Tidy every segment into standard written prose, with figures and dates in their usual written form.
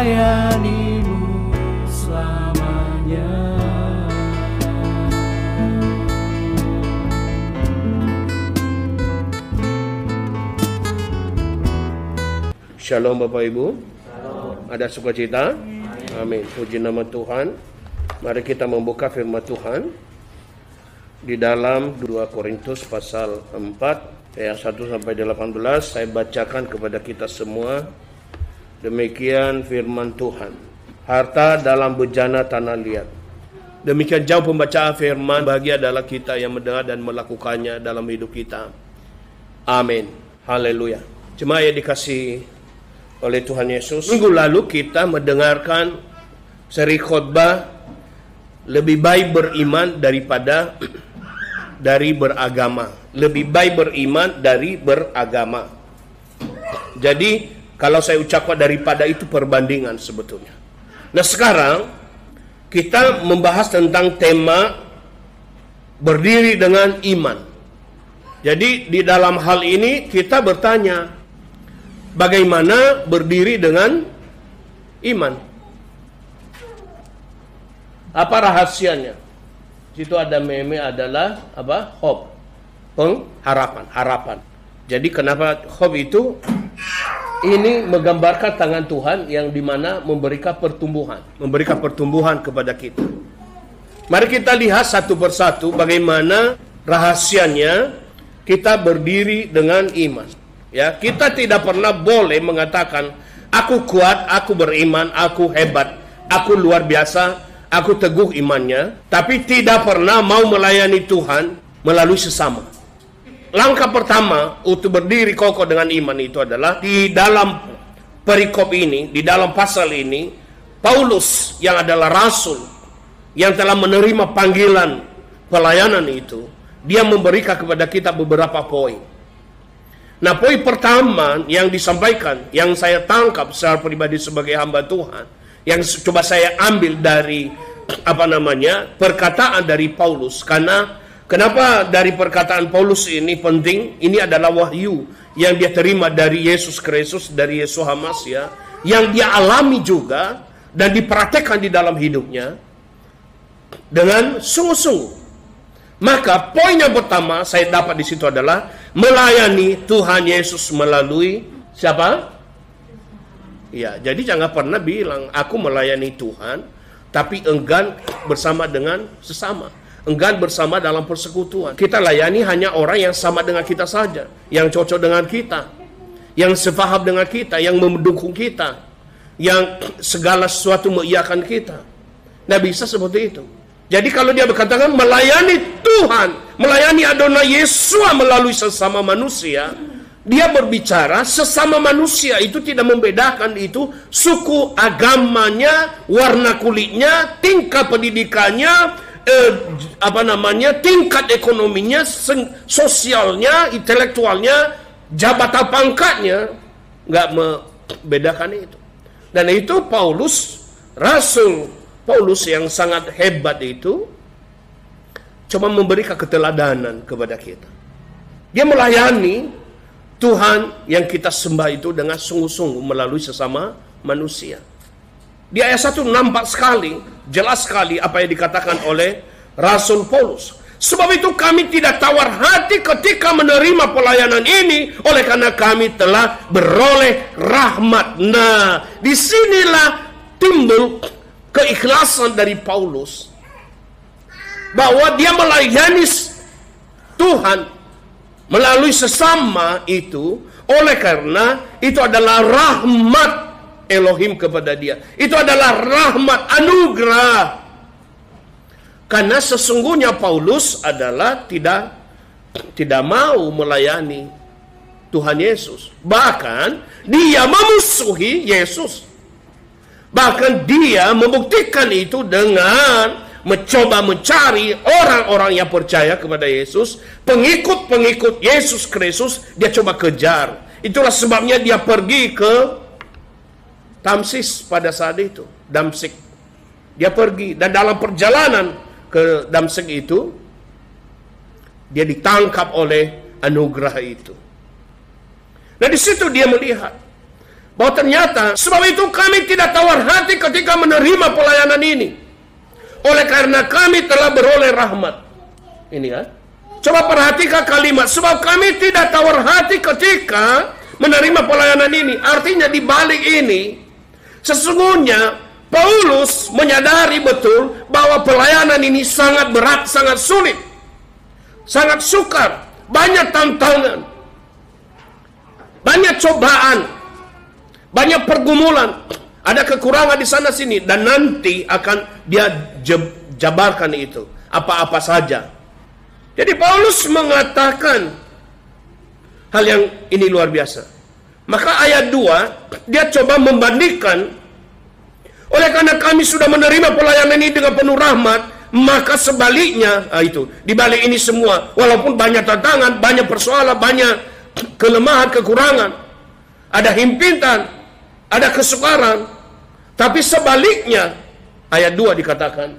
melayanimu selamanya. Shalom Bapak Ibu. Shalom. Ada sukacita? Amin. Puji nama Tuhan. Mari kita membuka firman Tuhan di dalam 2 Korintus pasal 4 ayat 1 sampai 18. Saya bacakan kepada kita semua. Demikian firman Tuhan. Harta dalam bejana tanah liat. Demikian jauh pembacaan firman. Bahagia adalah kita yang mendengar dan melakukannya dalam hidup kita. Amin. Haleluya. Jemaat yang dikasihi oleh Tuhan Yesus, minggu lalu kita mendengarkan seri khotbah lebih baik beriman daripada dari beragama. Lebih baik beriman dari beragama. Jadi kalau saya ucapkan daripada itu perbandingan sebetulnya. Nah sekarang kita membahas tentang tema berdiri dengan iman. Jadi di dalam hal ini kita bertanya, bagaimana berdiri dengan iman? Apa rahasianya? Situ ada meme adalah apa? Hope. Harapan. Jadi kenapa hope itu? Ini menggambarkan tangan Tuhan yang dimana memberikan pertumbuhan kepada kita. Mari kita lihat satu persatu bagaimana rahasianya kita berdiri dengan iman. Ya, kita tidak pernah boleh mengatakan aku kuat, aku beriman, aku hebat, aku luar biasa, aku teguh imannya, tapi tidak pernah mau melayani Tuhan melalui sesama. Langkah pertama untuk berdiri kokoh dengan iman itu adalah di dalam perikop ini, di dalam pasal ini, Paulus yang adalah rasul yang telah menerima panggilan pelayanan itu, dia memberikan kepada kita beberapa poin. Nah, poin pertama yang disampaikan, yang saya tangkap secara pribadi sebagai hamba Tuhan, yang coba saya ambil dari perkataan dari Paulus. Karena kenapa dari perkataan Paulus ini penting? Ini adalah wahyu yang dia terima dari Yesus Kristus, dari Yesus Hamasya, yang dia alami juga dan dipraktekkan di dalam hidupnya dengan sungguh-sungguh. Maka poin yang pertama saya dapat di situ adalah melayani Tuhan Yesus melalui siapa? Ya, jadi jangan pernah bilang aku melayani Tuhan tapi enggan bersama dengan sesama, enggan bersama dalam persekutuan. Kita layani hanya orang yang sama dengan kita saja, yang cocok dengan kita, yang sefaham dengan kita, yang mendukung kita, yang segala sesuatu mengiyakan kita. Nah, bisa seperti itu. Jadi kalau dia berkatakan melayani Tuhan, melayani Adonai Yesus melalui sesama manusia, dia berbicara sesama manusia itu tidak membedakan itu suku, agamanya, warna kulitnya, tingkat pendidikannya, tingkat ekonominya, sosialnya, intelektualnya, jabatan pangkatnya, nggak membedakan itu. Dan itu Paulus, Rasul Paulus yang sangat hebat itu cuma memberikan keteladanan kepada kita. Dia melayani Tuhan yang kita sembah itu dengan sungguh-sungguh melalui sesama manusia. Di ayat 1 nampak sekali, jelas sekali apa yang dikatakan oleh Rasul Paulus. Sebab itu kami tidak tawar hati ketika menerima pelayanan ini, oleh karena kami telah beroleh rahmat. Nah, disinilah timbul keikhlasan dari Paulus bahwa dia melayani Tuhan melalui sesama itu oleh karena itu adalah rahmat Elohim kepada dia. Itu adalah rahmat anugerah. Karena sesungguhnya Paulus adalah tidak mau melayani Tuhan Yesus. Bahkan dia memusuhi Yesus. Bahkan dia membuktikan itu dengan mencoba mencari orang-orang yang percaya kepada Yesus, pengikut-pengikut Yesus Kristus, dia coba kejar. Itulah sebabnya dia pergi ke Tamsis pada saat itu, Damsik. Dia pergi dan dalam perjalanan ke Damsik itu dia ditangkap oleh anugerah itu. Nah di situ dia melihat bahwa ternyata sebab itu kami tidak tawar hati ketika menerima pelayanan ini, oleh karena kami telah beroleh rahmat. Ini kan, coba perhatikan kalimat, sebab kami tidak tawar hati ketika menerima pelayanan ini. Artinya di balik ini sesungguhnya Paulus menyadari betul bahwa pelayanan ini sangat berat, sangat sulit, sangat sukar, banyak tantangan, banyak cobaan, banyak pergumulan, ada kekurangan di sana sini, dan nanti akan dia jabarkan itu apa-apa saja. Jadi Paulus mengatakan hal yang ini luar biasa. Maka ayat 2 dia coba membandingkan, oleh karena kami sudah menerima pelayanan ini dengan penuh rahmat, maka sebaliknya, itu di balik ini semua, walaupun banyak tantangan, banyak persoalan, banyak kelemahan, kekurangan, ada himpitan, ada kesukaran, tapi sebaliknya, ayat 2 dikatakan,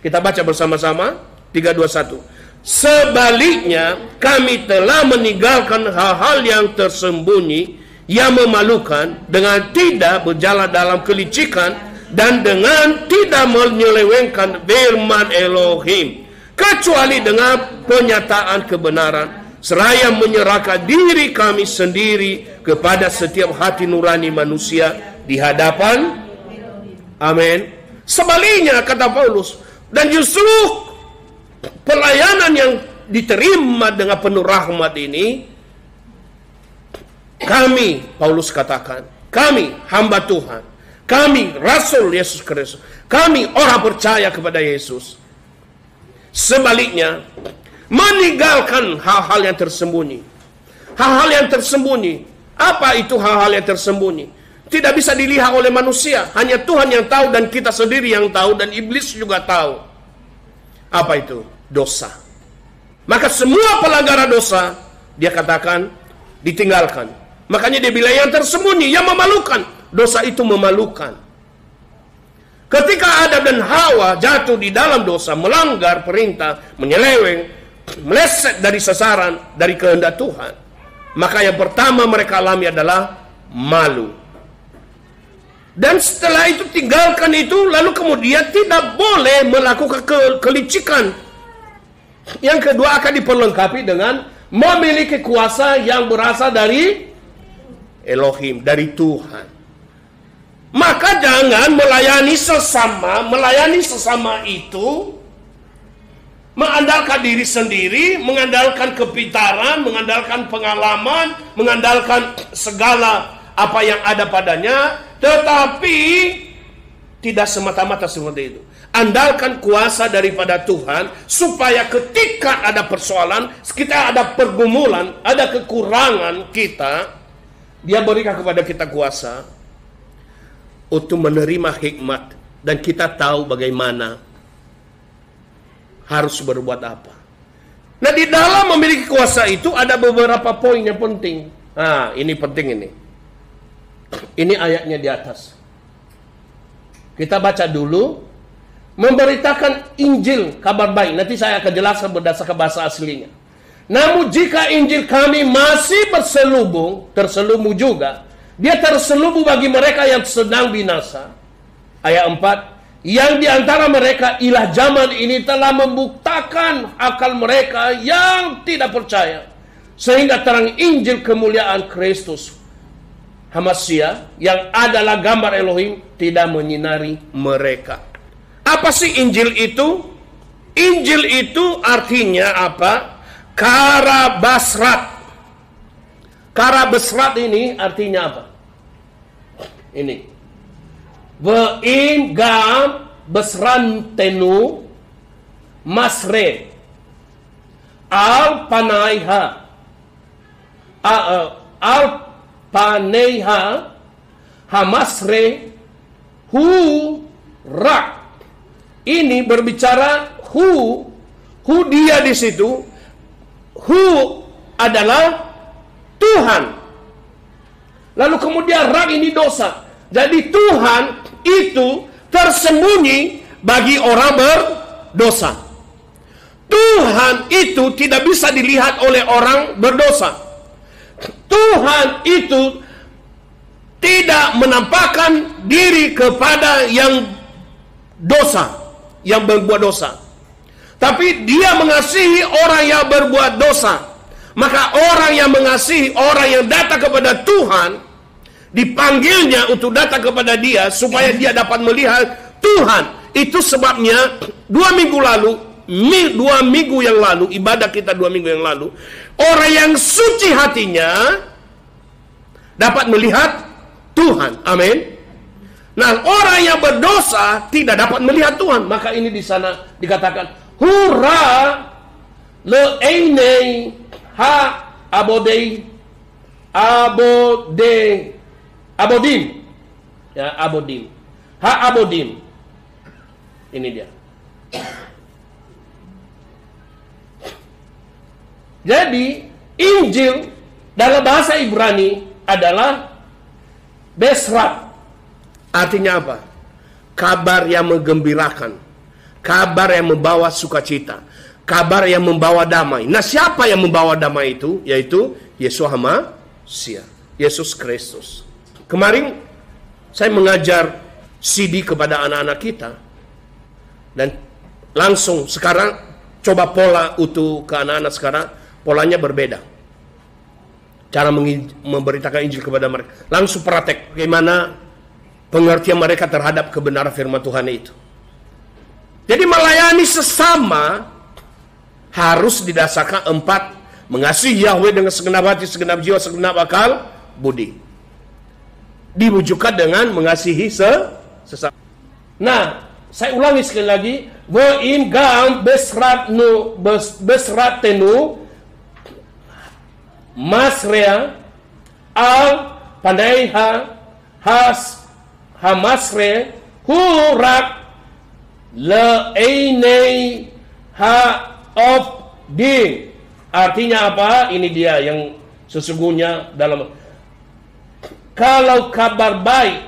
kita baca bersama-sama, 3, 2, 1. Sebaliknya, kami telah meninggalkan hal-hal yang tersembunyi, yang memalukan, dengan tidak berjalan dalam kelicikan, dan dengan tidak menyelewengkan firman Elohim, kecuali dengan penyataan kebenaran, seraya menyerahkan diri kami sendiri kepada setiap hati nurani manusia di hadapan. Amin. Sebaliknya, kata Paulus, dan justru pelayanan yang diterima dengan penuh rahmat ini, kami, Paulus katakan, kami hamba Tuhan, kami Rasul Yesus Kristus, kami orang percaya kepada Yesus, sebaliknya meninggalkan hal-hal yang tersembunyi. Hal-hal yang tersembunyi, apa itu hal-hal yang tersembunyi? Tidak bisa dilihat oleh manusia, hanya Tuhan yang tahu, dan kita sendiri yang tahu, dan iblis juga tahu. Apa itu? Dosa. Maka semua pelanggaran dosa, dia katakan, ditinggalkan. Makanya dia bilang yang tersembunyi, yang memalukan. Dosa itu memalukan. Ketika Adam dan Hawa jatuh di dalam dosa, melanggar perintah, menyeleweng, meleset dari sasaran, dari kehendak Tuhan, maka yang pertama mereka alami adalah malu. Dan setelah itu tinggalkan itu, lalu kemudian tidak boleh melakukan kelicikan. Yang kedua akan diperlengkapi dengan memiliki kuasa yang berasal dari Elohim, dari Tuhan. Maka jangan melayani sesama itu mengandalkan diri sendiri, mengandalkan kepintaran, mengandalkan pengalaman, mengandalkan segala apa yang ada padanya, tetapi tidak semata-mata seperti itu. Andalkan kuasa daripada Tuhan, supaya ketika ada persoalan, kita ada pergumulan, ada kekurangan kita, dia berikan kepada kita kuasa untuk menerima hikmat, dan kita tahu bagaimana harus berbuat apa. Nah, di dalam memiliki kuasa itu ada beberapa poin yang penting. Nah, ini penting ini. Ini ayatnya di atas. Kita baca dulu. Memberitakan Injil, kabar baik. Nanti saya akan jelaskan berdasarkan bahasa aslinya. Namun jika Injil kami masih terselubung juga, dia terselubung bagi mereka yang sedang binasa. Ayat 4, yang diantara mereka ilah zaman ini telah membuktakan akal mereka yang tidak percaya, sehingga terang Injil kemuliaan Kristus Hamasia, yang adalah gambar Elohim, tidak menyinari mereka. Apa sih Injil itu? Injil itu artinya apa? Kara basrat. Kara basrat ini artinya apa? Ini. Ve'im gam basrantenu masre al panaiha al panaiha hamasre hu rak. Ini berbicara hu dia di situ. Hu adalah Tuhan. Lalu kemudian rak ini dosa. Jadi Tuhan itu tersembunyi bagi orang berdosa. Tuhan itu tidak bisa dilihat oleh orang berdosa. Tuhan itu tidak menampakkan diri kepada yang dosa, yang berbuat dosa. Tapi dia mengasihi orang yang berbuat dosa. Maka orang yang mengasihi orang yang datang kepada Tuhan, dipanggilnya untuk datang kepada dia supaya dia dapat melihat Tuhan. Itu sebabnya 2 minggu yang lalu, ibadah kita 2 minggu yang lalu, orang yang suci hatinya dapat melihat Tuhan. Amin. Nah, orang yang berdosa tidak dapat melihat Tuhan. Maka ini di sana dikatakan, hurra le'einei ha abodim. Ya, abodim. Ha abodim. Ini dia. Jadi, Injil dalam bahasa Ibrani adalah Besrat. Artinya apa? Kabar yang menggembirakan, kabar yang membawa sukacita, kabar yang membawa damai. Nah, siapa yang membawa damai itu? Yaitu Yesus Hamasiah, Yesus Kristus. Kemarin saya mengajar CD kepada anak-anak kita, dan langsung sekarang coba pola untuk ke anak-anak sekarang, polanya berbeda. Cara memberitakan Injil kepada mereka. Langsung praktek bagaimana pengertian mereka terhadap kebenaran firman Tuhan itu. Jadi melayani sesama harus didasarkan 4. Mengasihi Yahweh dengan segenap hati, segenap jiwa, segenap akal, budi. Diwujudkan dengan mengasihi sesama. Nah, saya ulangi sekali lagi. Vo'im gam besratenu Masrea al pandaiha has hamasre hurak le'einei ha of din. Artinya apa? Ini dia yang sesungguhnya dalam, kalau kabar baik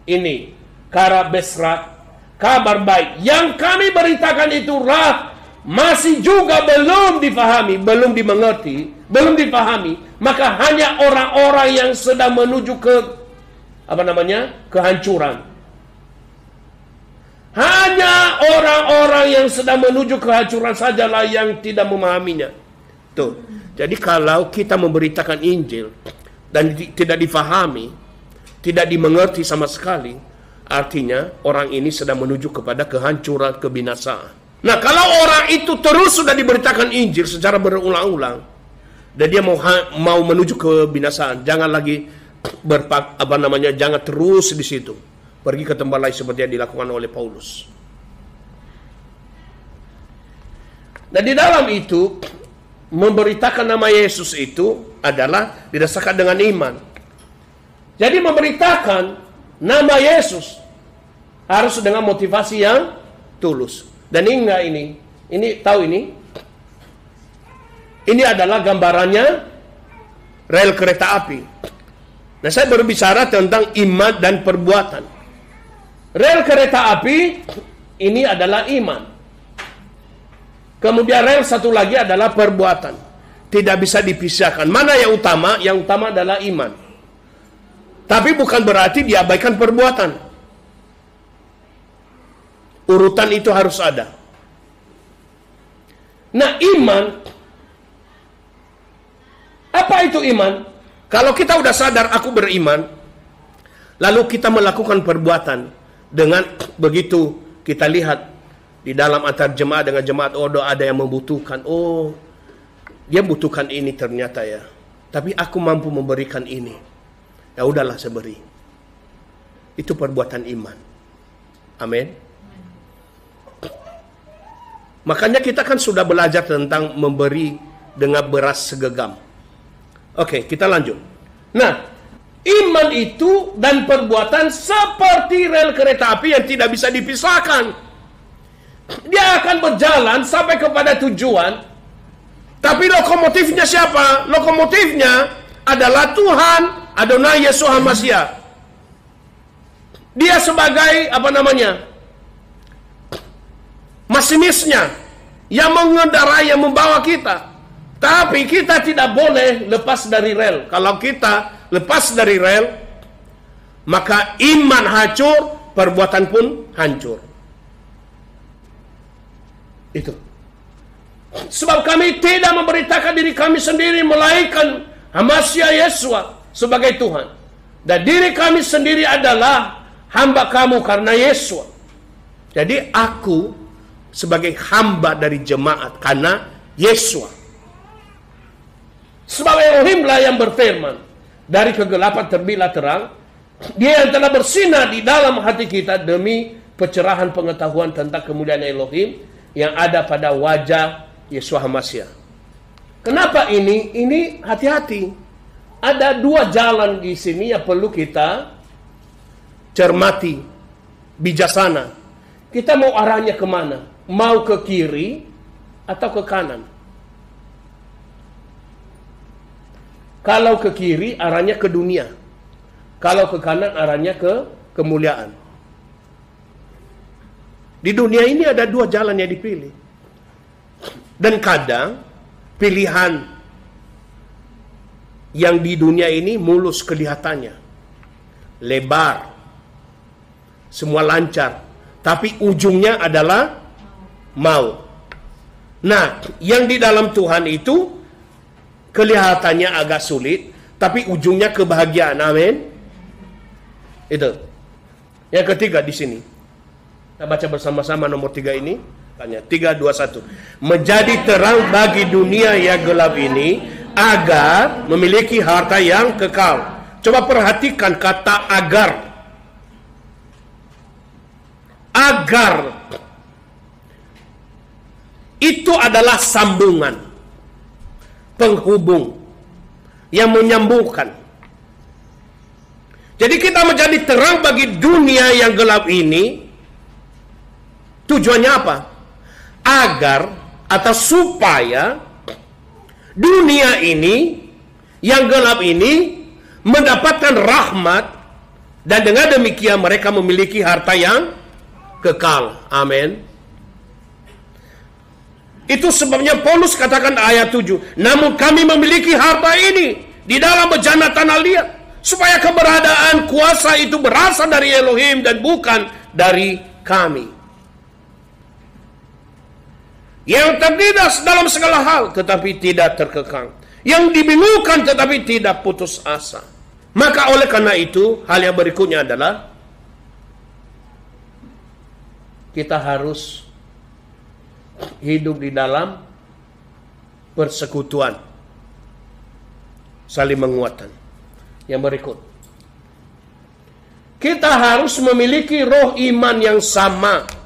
ini, kara besrat, kabar baik yang kami beritakan itulah masih juga belum difahami, belum dimengerti, belum dipahami, maka hanya orang-orang yang sedang menuju ke kehancuran. Hanya orang-orang yang sedang menuju kehancuran sajalah yang tidak memahaminya. Tuh. Jadi kalau kita memberitakan Injil dan tidak difahami, tidak dimengerti sama sekali, artinya orang ini sedang menuju kepada kehancuran, kebinasaan. Nah, kalau orang itu terus sudah diberitakan Injil secara berulang-ulang dan dia mau menuju kebinasaan, jangan lagi jangan terus di situ. Pergi ke tempat lain seperti yang dilakukan oleh Paulus. Dan di dalam itu memberitakan nama Yesus itu adalah didasarkan dengan iman. Jadi memberitakan nama Yesus harus dengan motivasi yang tulus. Dan ini tahu ini adalah gambarannya rel kereta api. Nah, saya berbicara tentang iman dan perbuatan. Rel kereta api ini adalah iman. Kemudian rel satu lagi adalah perbuatan. Tidak bisa dipisahkan. Mana yang utama? Yang utama adalah iman. Tapi bukan berarti diabaikan perbuatan. Urutan itu harus ada. Nah, iman, apa itu iman? Kalau kita udah sadar aku beriman, lalu kita melakukan perbuatan, dengan begitu kita lihat di dalam antar jemaat dengan jemaat, ada yang membutuhkan, dia butuhkan ini ternyata ya, tapi aku mampu memberikan ini, ya udahlah saya beri. Itu perbuatan iman. Amin. Makanya kita kan sudah belajar tentang memberi dengan beras segegam. Oke, kita lanjut. Nah, iman itu dan perbuatan seperti rel kereta api yang tidak bisa dipisahkan. Dia akan berjalan sampai kepada tujuan. Tapi lokomotifnya siapa? Lokomotifnya adalah Tuhan Adonai Yesus Hamasiah. Dia sebagai masinisnya yang mengendarai, yang membawa kita. Tapi kita tidak boleh lepas dari rel. Kalau kita lepas dari rel, maka iman hancur, perbuatan pun hancur. Itu. Sebab kami tidak memberitakan diri kami sendiri, melainkan Hamasya Yesua sebagai Tuhan. Dan diri kami sendiri adalah hamba kamu karena Yesua. Jadi aku sebagai hamba dari jemaat karena Yesua. Sebab Elohimlah yang berfirman, dari kegelapan terbitlah terang. Dia yang telah bersinar di dalam hati kita demi pencerahan pengetahuan tentang kemuliaan Elohim yang ada pada wajah Yesua Hamasya. Kenapa ini? Ini hati-hati. Ada dua jalan di sini yang perlu kita cermati, bijaksana. Kita mau arahnya kemana? Mau ke kiri atau ke kanan? Kalau ke kiri arahnya ke dunia. Kalau ke kanan arahnya ke kemuliaan. Di dunia ini ada dua jalan yang dipilih. Dan kadang pilihan yang di dunia ini mulus kelihatannya. Lebar. Semua lancar. Tapi ujungnya adalah mau. Nah, yang di dalam Tuhan itu kelihatannya agak sulit, tapi ujungnya kebahagiaan. Amin. Itu. Yang ketiga di sini. Kita baca bersama-sama nomor 3 ini. 3, 2, 1. Menjadi terang bagi dunia yang gelap ini, agar memiliki harta yang kekal. Coba perhatikan kata agar. Agar. Itu adalah sambungan. Penghubung. Yang menyambungkan. Jadi kita menjadi terang bagi dunia yang gelap ini. Tujuannya apa? Agar atau supaya dunia ini yang gelap ini mendapatkan rahmat, dan dengan demikian mereka memiliki harta yang kekal. Amin. Itu sebabnya Paulus katakan ayat 7, namun kami memiliki harta ini di dalam bejana tanah liat, supaya keberadaan kuasa itu berasal dari Elohim dan bukan dari kami. Yang terdidas dalam segala hal tetapi tidak terkekang, yang dibingungkan tetapi tidak putus asa. Maka oleh karena itu, hal yang berikutnya adalah kita harus hidup di dalam persekutuan, saling menguatkan. Yang berikut, kita harus memiliki roh iman yang sama.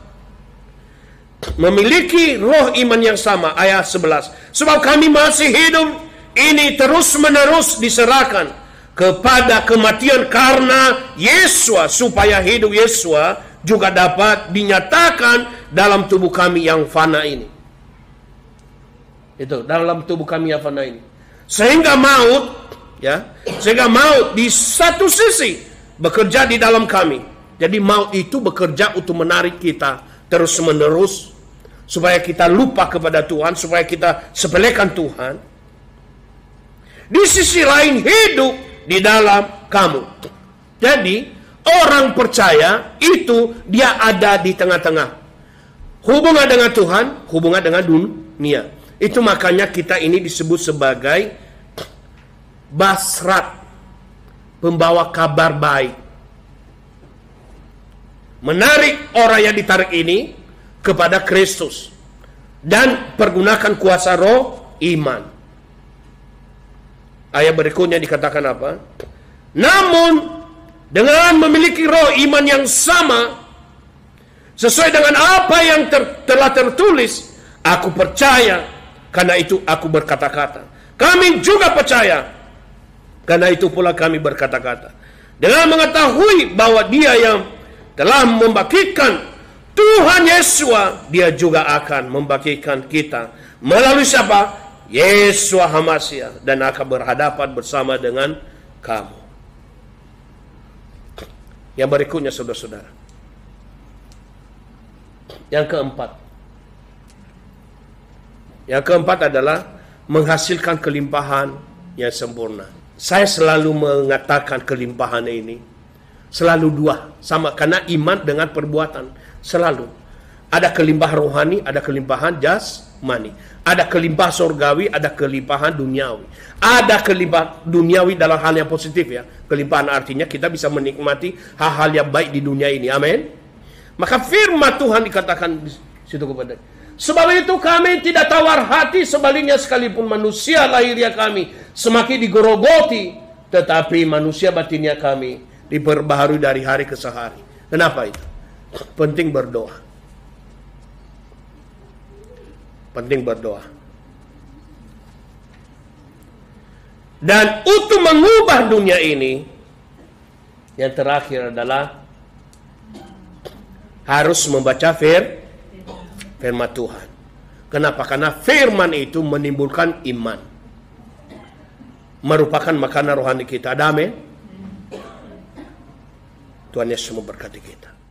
Memiliki roh iman yang sama. Ayat 11. Sebab kami masih hidup ini terus menerus diserahkan kepada kematian karena Yesua, supaya hidup Yesua juga dapat dinyatakan dalam tubuh kami yang fana ini. Itu, dalam tubuh kami yang fana ini. Sehingga maut, sehingga maut di satu sisi bekerja di dalam kami. Jadi maut itu bekerja untuk menarik kita terus menerus, supaya kita lupa kepada Tuhan, supaya kita sepelekan Tuhan. Di sisi lain hidup di dalam kamu. Jadi orang percaya itu dia ada di tengah-tengah. Hubungan dengan Tuhan, hubungan dengan dunia. Itu makanya kita ini disebut sebagai basrat, pembawa kabar baik. Menarik orang yang ditarik ini kepada Kristus, dan pergunakan kuasa roh iman. Ayat berikutnya dikatakan apa? Namun dengan memiliki roh iman yang sama, sesuai dengan apa yang telah tertulis, aku percaya, karena itu aku berkata-kata. Kami juga percaya, karena itu pula kami berkata-kata. Dengan mengetahui bahwa Dia yang telah membangkitkan Tuhan Yesua, Dia juga akan membangkitkan kita melalui siapa? Yesua Hamasya, dan akan berhadapan bersama dengan kamu. Yang berikutnya, saudara-saudara, yang keempat adalah menghasilkan kelimpahan yang sempurna. Saya selalu mengatakan kelimpahan ini Selalu dua. Sama, karena iman dengan perbuatan. Selalu. Ada kelimpahan rohani, ada kelimpahan jasmani. Ada kelimpahan surgawi, ada kelimpahan duniawi. Ada kelimpahan duniawi dalam hal yang positif ya. Kelimpahan artinya kita bisa menikmati hal-hal yang baik di dunia ini. Amin. Maka firman Tuhan dikatakan di situ kepada. Sebab itu kami tidak tawar hati, sebaliknya sekalipun manusia lahirnya kami semakin digerogoti, tetapi manusia batinnya kami diperbaharui dari hari ke hari. Kenapa itu? Penting berdoa. Penting berdoa. Dan untuk mengubah dunia ini, yang terakhir adalah harus membaca firman Tuhan. Kenapa? Karena firman itu menimbulkan iman. Merupakan makanan rohani kita. Amin. Tuhan Yesus memberkati kita.